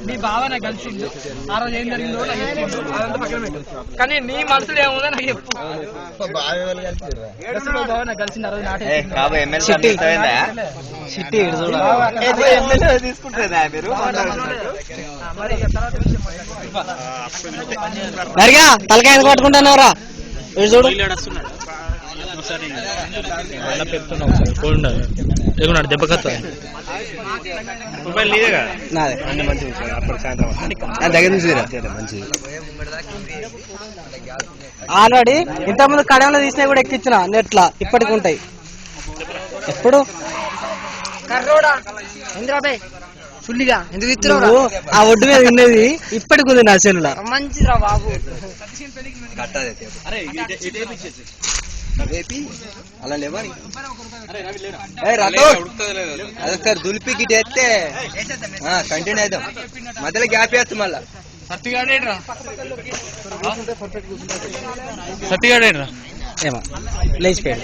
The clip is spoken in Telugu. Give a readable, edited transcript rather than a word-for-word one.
నీ బావ నాకు కలిసిండు ఆ రోజు ఏం జరిగిందో అదంతా పక్కన పెట్టు కానీ నీ మనసులో ఏముందో నాకు చెప్పు బావ నాకు కలిసింది ఆ రోజు మరిగా తలకాయ పట్టుకుంటున్నావురా చూడు దెబ్బ కత్తా ఆల్రెడీ ఇంతకుముందు కడవలో తీసినా కూడా ఎక్కించిన నెట్లా ఇప్పటికి ఉంటాయి ఎప్పుడు ఆ ఒడ్డు మీద విన్నది ఇప్పటికి ఉంది నా సెల్లులో మంచిదిరా బాబు అలా లేవని అదొకసారి దులిపి గిట్ వేస్తే కంటిన్యూ అవుతాం మధ్యలో గ్యాప్ వేస్తాం మళ్ళా సత్తిగాడేట్రా ఏమో లేచిపోయాడు